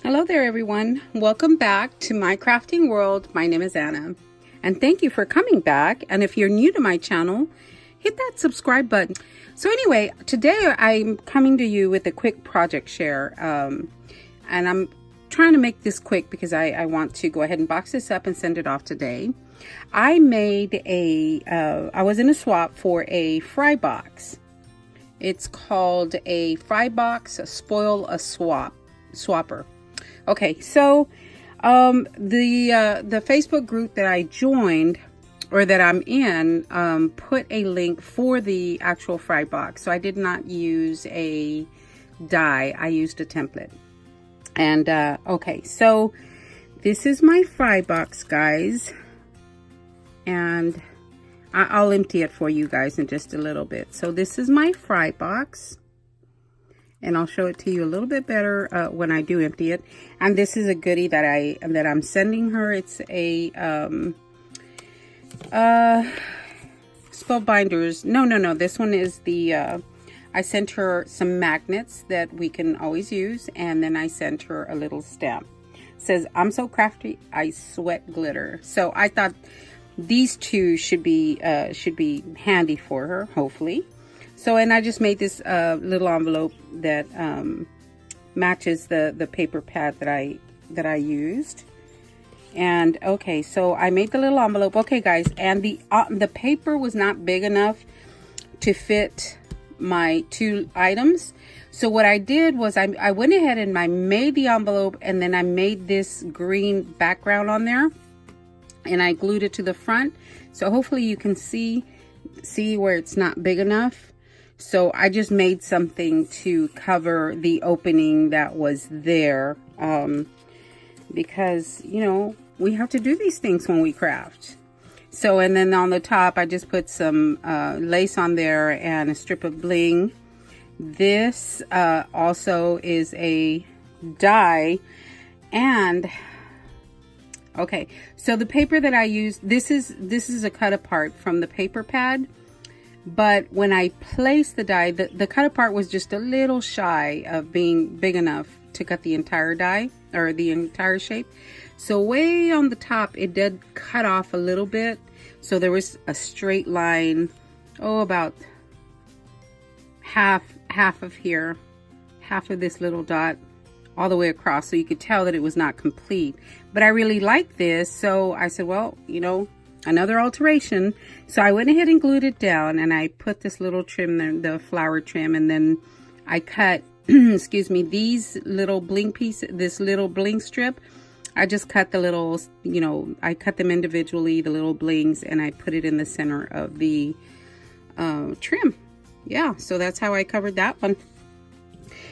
Hello there everyone, welcome back to my crafting world. My name is Anna and thank you for coming back, and if you're new to my channel, hit that subscribe button. So anyway, today I'm coming to you with a quick project share, and I'm trying to make this quick because I want to go ahead and box this up and send it off today. I made I was in a swap for a fry box. It's called a fry box, a spoil a swapper. Okay, so the Facebook group that I joined, or that I'm in, put a link for the actual fry box. So I did not use a die, I used a template. And okay, so this is my fry box, guys, and I'll empty it for you guys in just a little bit. So this is my fry box, and I'll show it to you a little bit better when I do empty it. And this is a goodie that I'm sending her. It's a Spellbinders. No, this one is the I sent her some magnets that we can always use, and then I sent her a little stamp. It says, "I'm so crafty, I sweat glitter." So I thought these two should be handy for her, hopefully. So, and I just made this little envelope that matches the paper pad that I used. And okay, so I made the little envelope. Okay, guys, and the paper was not big enough to fit my two items. So what I did was I went ahead and I made the envelope, and then I made this green background on there, and I glued it to the front. So hopefully you can see where it's not big enough. So I just made something to cover the opening that was there, because, you know, we have to do these things when we craft. So, and then on the top, I just put some lace on there and a strip of bling. This also is a die. And okay, so the paper that I used, this is a cut apart from the paper pad. But when I placed the die, the cut apart was just a little shy of being big enough to cut the entire die, or the entire shape. So way on the top, it did cut off a little bit. So there was a straight line, about half of here, half of this little dot, all the way across. So you could tell that it was not complete. But I really like this, so I said, well, you know, another alteration. So I went ahead and glued it down, and I put this little trim there, the flower trim, and then I cut excuse me, these little bling pieces, this little bling strip. I just cut the little, you know, I cut them individually, the little blings, and I put it in the center of the trim. Yeah, so that's how I covered that one.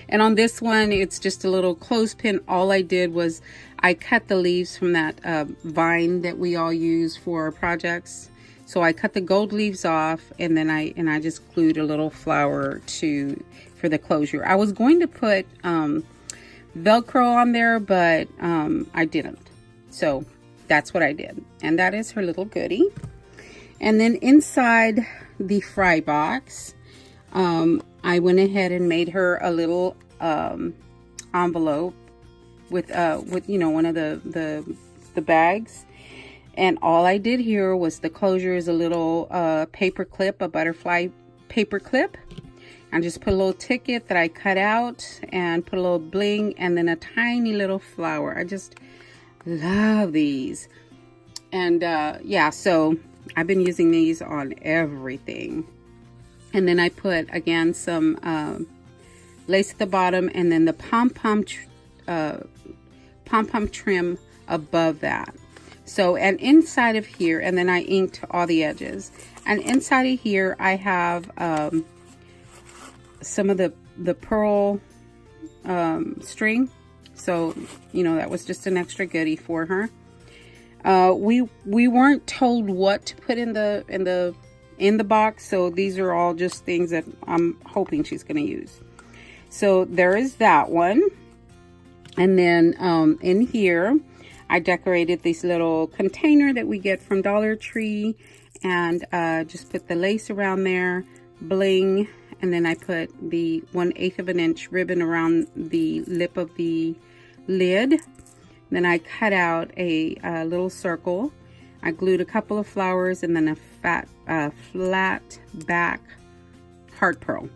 And on this one, it's just a little clothespin. All I did was I cut the leaves from that vine that we all use for our projects. So I cut the gold leaves off, and then I just glued a little flower for the closure. I was going to put Velcro on there, but I didn't. So that's what I did. And that is her little goodie. And then inside the fry box, I went ahead and made her a little envelope with you know, one of the bags. And all I did here was the closure is a little paper clip, a butterfly paper clip. I just put a little ticket that I cut out and put a little bling, and then a tiny little flower. I just love these. And yeah, so I've been using these on everything. And then I put, again, some lace at the bottom, and then the pom-pom trim above that. So, and inside of here, and then I inked all the edges. And inside of here, I have some of the pearl string. So, you know, that was just an extra goodie for her. We weren't told what to put in the box, so these are all just things that I'm hoping she's going to use. So there is that one. And then in here, I decorated this little container that we get from Dollar Tree, and just put the lace around there, bling, and then I put the 1/8 of an inch ribbon around the lip of the lid. Then I cut out a little circle. I glued a couple of flowers and then a flat back heart pearl.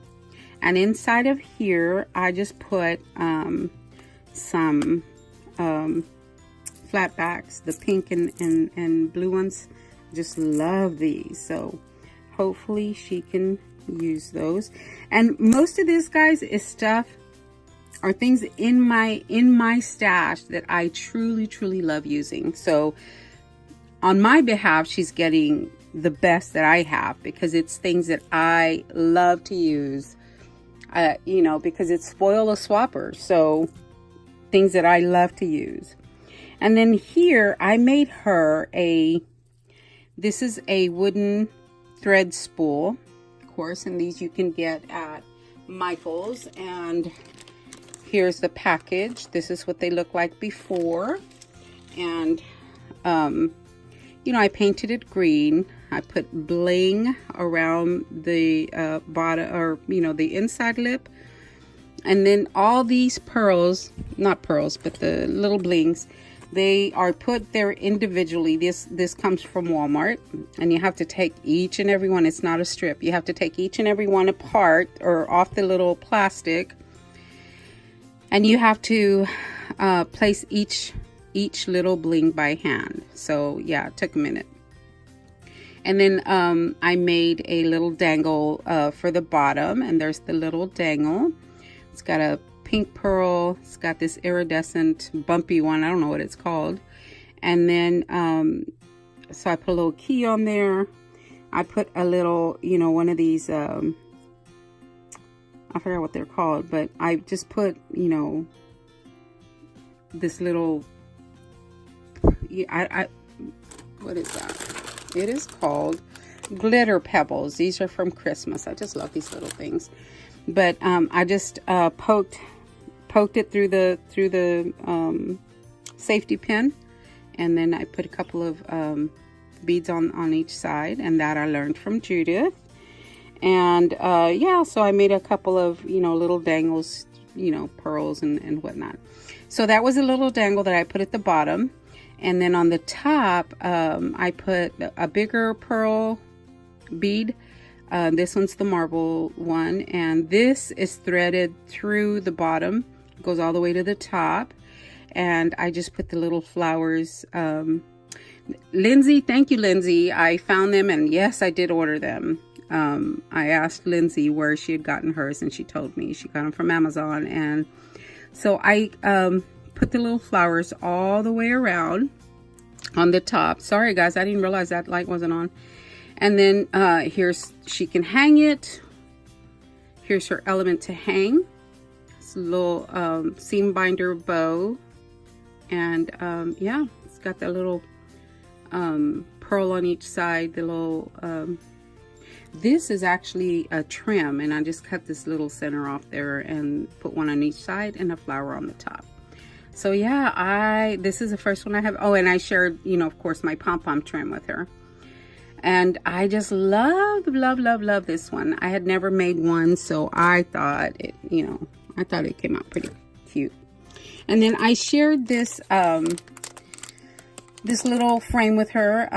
And inside of here, I just put some flat backs, the pink and blue ones. Just love these. So hopefully she can use those. And most of this, guys, is stuff or things in my stash that I truly love using. So on my behalf, she's getting the best that I have, because it's things that I love to use, you know, because it's spoil a swapper. So things that I love to use. And then here I made her this is a wooden thread spool, of course, and these you can get at Michael's. And here's the package. This is what they look like before. And you know, I painted it green. I put bling around the bottom, or you know, the inside lip. And then all these pearls, not pearls, but the little blings, they are put there individually. This comes from Walmart, and you have to take each and every one. It's not a strip. You have to take each and every one apart or off the little plastic, and you have to place each little bling by hand. So yeah, it took a minute. And then I made a little dangle for the bottom, and there's the little dangle. It's got a pink pearl. It's got this iridescent bumpy one. I don't know what it's called. And then so I put a little key on there. I put a little, you know, one of these I forgot what they're called, but I just put, you know, this little, what is that? It is called glitter pebbles. These are from Christmas. I just love these little things. But I just poked it through the safety pin, and then I put a couple of beads on each side, and that I learned from Judith. And yeah, so I made a couple of, you know, little dangles, you know, pearls and whatnot. So that was a little dangle that I put at the bottom. And then on the top, I put a bigger pearl bead. This one's the marble one, and this is threaded through the bottom, goes all the way to the top. And I just put the little flowers. Lindsay, thank you, Lindsay. I found them, and yes, I did order them. I asked Lindsay where she had gotten hers, and she told me she got them from Amazon. And so I put the little flowers all the way around on the top. Sorry guys, I didn't realize that light wasn't on. And then she can hang it. Here's her element to hang. It's a little seam binder bow. And yeah, it's got that little pearl on each side. The little this is actually a trim, and I just cut this little center off there and put one on each side and a flower on the top. So yeah, this is the first one I have. Oh, and I shared, you know, of course, my pom-pom trim with her. And I just love this one. I had never made one, so I thought it, you know, I thought it came out pretty cute. And then I shared this this little frame with her.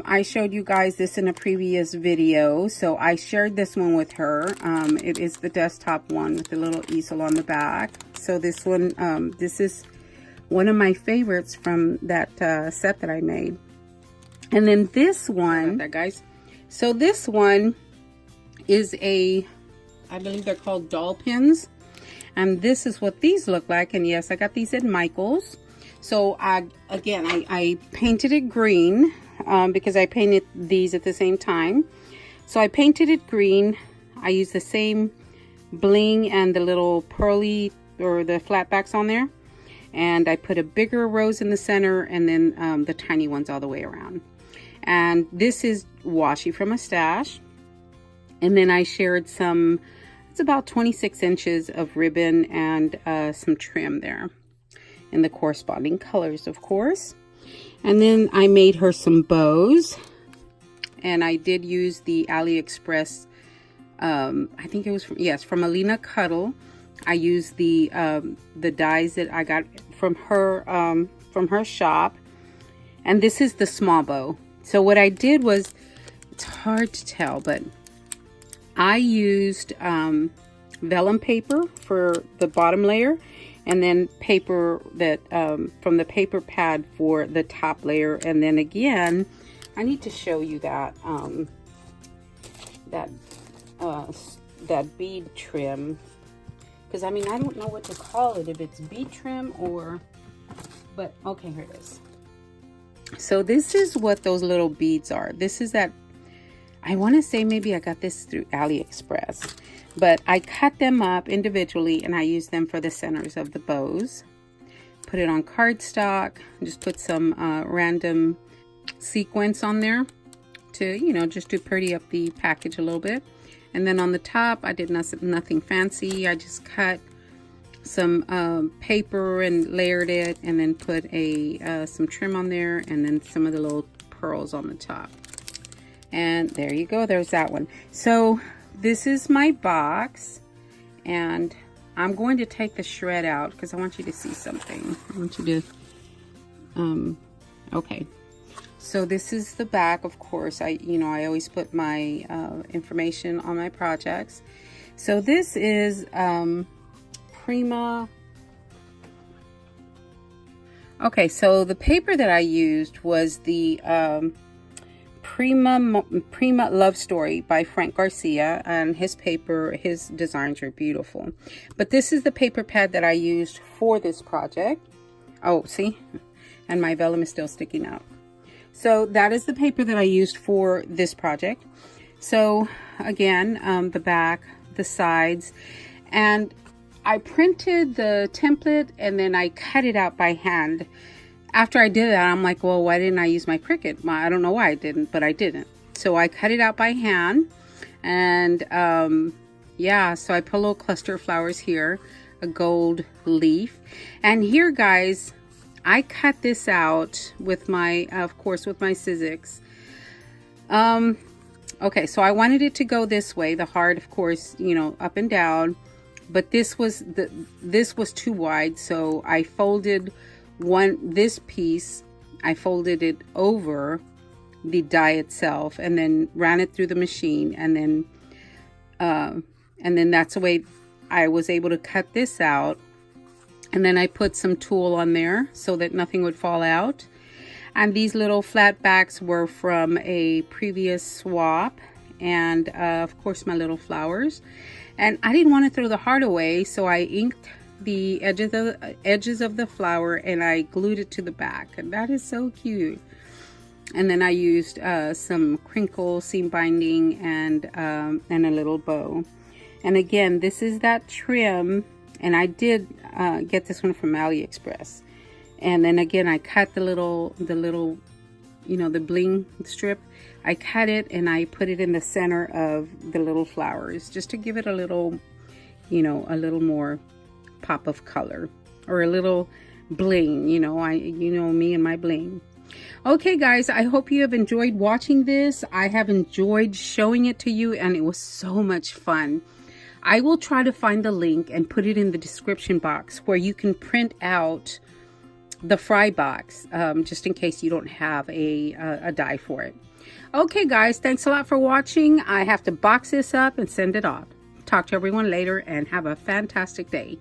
I showed you guys this in a previous video, so I shared this one with her. It is the desktop one with the little easel on the back. So this one, this is one of my favorites from that set that I made. And then this one, that guys. So this one is I believe they're called doll pins. And this is what these look like. And yes, I got these at Michael's. So I painted it green because I painted these at the same time. So I painted it green. I used the same bling and the little pearly or the flat backs on there. And I put a bigger rose in the center, and then the tiny ones all the way around. And this is washi from a stash. And then I shared some, it's about 26 inches of ribbon and some trim there in the corresponding colors, of course. And then I made her some bows, and I did use the AliExpress, I think it was from, yes, from Alina Cuddle. I used the dies that I got from her shop, and this is the small bow. So what I did was, it's hard to tell, but I used vellum paper for the bottom layer, and then paper that from the paper pad for the top layer. And then again, I need to show you that that bead trim, because I mean, I don't know what to call it, if it's bead trim or, but okay, here it is. So this is what those little beads are. This is that, I want to say maybe I got this through AliExpress, but I cut them up individually and I use them for the centers of the bows. Put it on cardstock, just put some random sequins on there to, you know, just to pretty up the package a little bit. And then on the top, I did nothing fancy. I just cut some paper and layered it, and then put some trim on there, and then some of the little pearls on the top. And there you go, there's that one. So this is my box, and I'm going to take the shred out because I want you to see something. I want you to, okay. So this is the back, of course. I always put my information on my projects. So this is Prima. Okay, so the paper that I used was the Prima Love Story by Frank Garcia, and his designs are beautiful. But this is the paper pad that I used for this project. Oh, see? And my vellum is still sticking out. So that is the paper that I used for this project. So again, the back, the sides, and I printed the template and then I cut it out by hand. After I did that, I'm like, well, why didn't I use my Cricut? I don't know why I didn't, but I didn't. So I cut it out by hand, and yeah, so I put a little cluster of flowers here, a gold leaf. And here, guys, I cut this out with my, of course, with my Sizzix. Okay, so I wanted it to go this way, the heart, of course, you know, up and down, but this was too wide, so I folded this piece, I folded it over the die itself, and then ran it through the machine, and then that's the way I was able to cut this out. And then I put some tulle on there so that nothing would fall out. And these little flat backs were from a previous swap, and of course my little flowers. And I didn't want to throw the heart away, so I inked the edges of the flower and I glued it to the back, and that is so cute. And then I used some crinkle seam binding and a little bow. And again, this is that trim, and I did get this one from AliExpress. And then again, I cut the little, you know, the bling strip. I cut it and I put it in the center of the little flowers, just to give it a little, you know, a little more pop of color, or a little bling. You know, you know me and my bling. Okay, guys, I hope you have enjoyed watching this. I have enjoyed showing it to you, and it was so much fun. I will try to find the link and put it in the description box where you can print out the fry box, just in case you don't have a die for it. Okay, guys, thanks a lot for watching. I have to box this up and send it off. Talk to everyone later, and have a fantastic day.